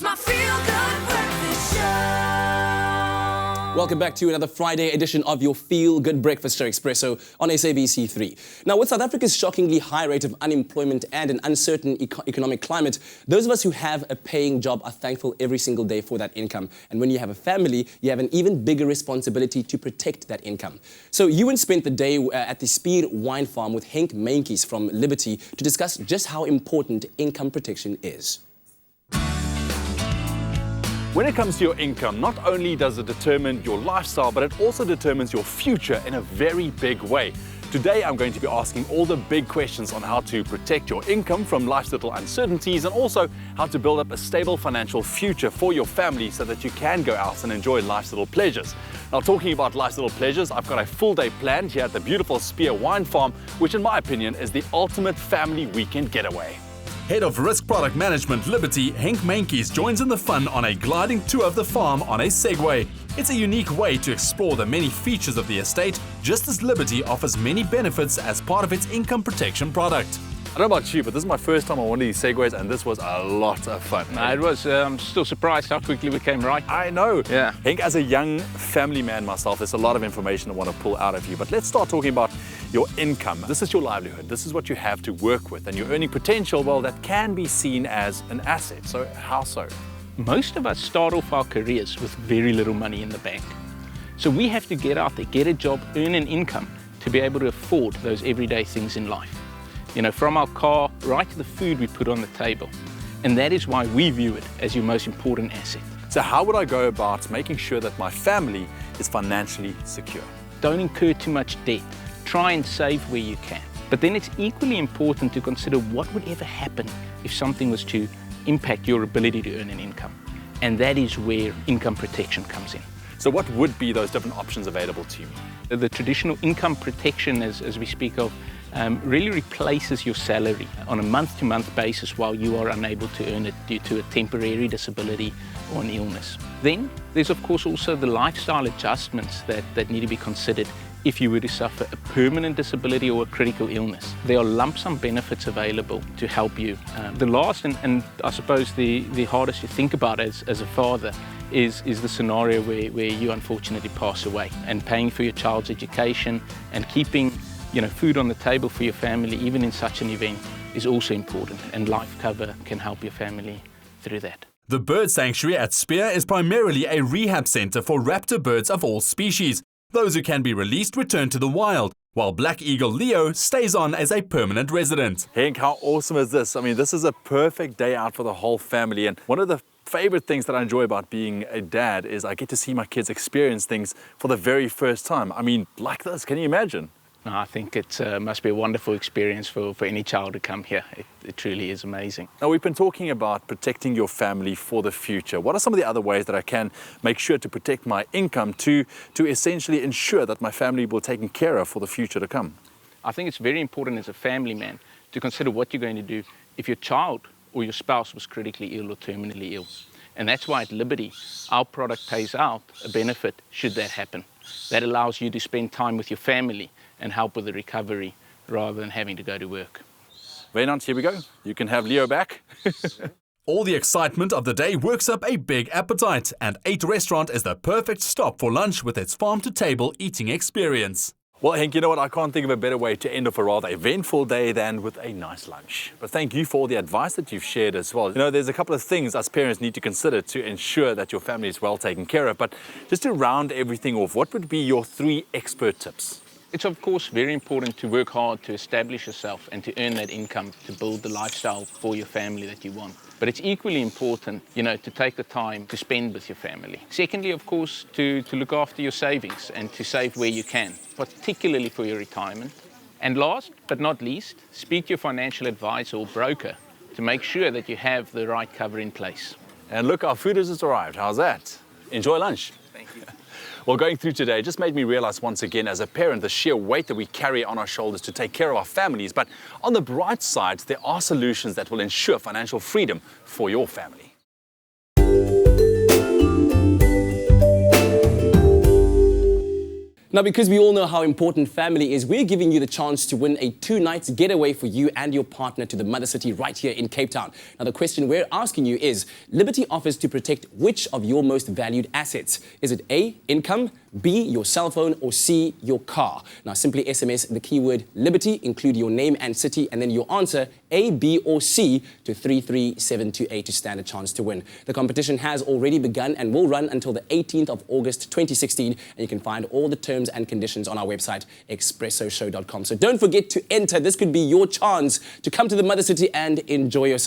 It's my feel-good breakfast show. Welcome back to another Friday edition of your Feel Good Breakfast Show Expresso on SABC3. Now, with South Africa's shockingly high rate of unemployment and an uncertain economic climate, those of us who have a paying job are thankful every single day for that income. And when you have a family, you have an even bigger responsibility to protect that income. So Ewan spent the day at the Spier wine farm with Henk Meinjtes from Liberty to discuss just how important income protection is. When it comes to your income, not only does it determine your lifestyle, but it also determines your future in a very big way. Today, I'm going to be asking all the big questions on how to protect your income from life's little uncertainties and also how to build up a stable financial future for your family so that you can go out and enjoy life's little pleasures. Now, talking about life's little pleasures, I've got a full day planned here at the beautiful Spier wine farm, which in my opinion is the ultimate family weekend getaway. Head of Risk Product Management Liberty, Henk Meinjtes, joins in the fun on a gliding tour of the farm on a Segway. It's a unique way to explore the many features of the estate, just as Liberty offers many benefits as part of its income protection product. I don't know about you, but this is my first time on one of these Segways and this was a lot of fun. No, it was. I'm still surprised how quickly we came right. I know. Yeah. Henk, as a young family man myself, there's a lot of information I want to pull out of you, but let's start talking about your income. This is your livelihood. This is what you have to work with, and your earning potential, well, that can be seen as an asset. So how so? Most of us start off our careers with very little money in the bank. So we have to get out there, get a job, earn an income to be able to afford those everyday things in life. You know, from our car right to the food we put on the table. And that is why we view it as your most important asset. So how would I go about making sure that my family is financially secure? Don't incur too much debt. Try and save where you can. But then it's equally important to consider what would ever happen if something was to impact your ability to earn an income. And that is where income protection comes in. So what would be those different options available to you? The traditional income protection, as we speak of, really replaces your salary on a month-to-month basis while you are unable to earn it due to a temporary disability or an illness. Then there's of course also the lifestyle adjustments that need to be considered if you were to suffer a permanent disability or a critical illness. There are lump sum benefits available to help you. The last and I suppose the hardest to think about as a father is the scenario where you unfortunately pass away, and paying for your child's education and keeping food on the table for your family, even in such an event, is also important, and life cover can help your family through that. The bird sanctuary at Spier is primarily a rehab center for raptor birds of all species. Those who can be released return to the wild, while Black Eagle Leo stays on as a permanent resident. Henk, how awesome is this? I mean, this is a perfect day out for the whole family, and one of the favorite things that I enjoy about being a dad is I get to see my kids experience things for the very first time. I mean, like this, can you imagine? I think it must be a wonderful experience for any child to come here. It truly is amazing. Now, we've been talking about protecting your family for the future. What are some of the other ways that I can make sure to protect my income to essentially ensure that my family will be taken care of for the future to come? I think it's very important as a family man to consider what you're going to do if your child or your spouse was critically ill or terminally ill. And that's why at Liberty, our product pays out a benefit should that happen. That allows you to spend time with your family and help with the recovery rather than having to go to work. Wynand, here we go. You can have Leo back. All the excitement of the day works up a big appetite, and 8 Restaurant is the perfect stop for lunch with its farm-to-table eating experience. Well, Henk, you know what? I can't think of a better way to end off a rather eventful day than with a nice lunch. But thank you for all the advice that you've shared as well. You know, there's a couple of things us parents need to consider to ensure that your family is well taken care of. But just to round everything off, what would be your 3 expert tips? It's of course very important to work hard to establish yourself and to earn that income to build the lifestyle for your family that you want. But it's equally important, to take the time to spend with your family. Secondly, of course, to look after your savings and to save where you can, particularly for your retirement. And last but not least, speak to your financial advisor or broker to make sure that you have the right cover in place. And look, our food has just arrived. How's that? Enjoy lunch. Thank you. Well, going through today just made me realize once again as a parent the sheer weight that we carry on our shoulders to take care of our families. But on the bright side, there are solutions that will ensure financial freedom for your family. Now, because we all know how important family is, we're giving you the chance to win a 2-night getaway for you and your partner to the Mother City right here in Cape Town. Now, the question we're asking you is, Liberty offers to protect which of your most valued assets? Is it A, income, B, your cell phone, or C, your car? Now, simply SMS the keyword Liberty, include your name and city, and then your answer A, B, or C to 33728 to stand a chance to win. The competition has already begun and will run until the 18th of August 2016, and you can find all the terms and conditions on our website, expressoshow.com. So don't forget to enter. This could be your chance to come to the Mother City and enjoy yourself.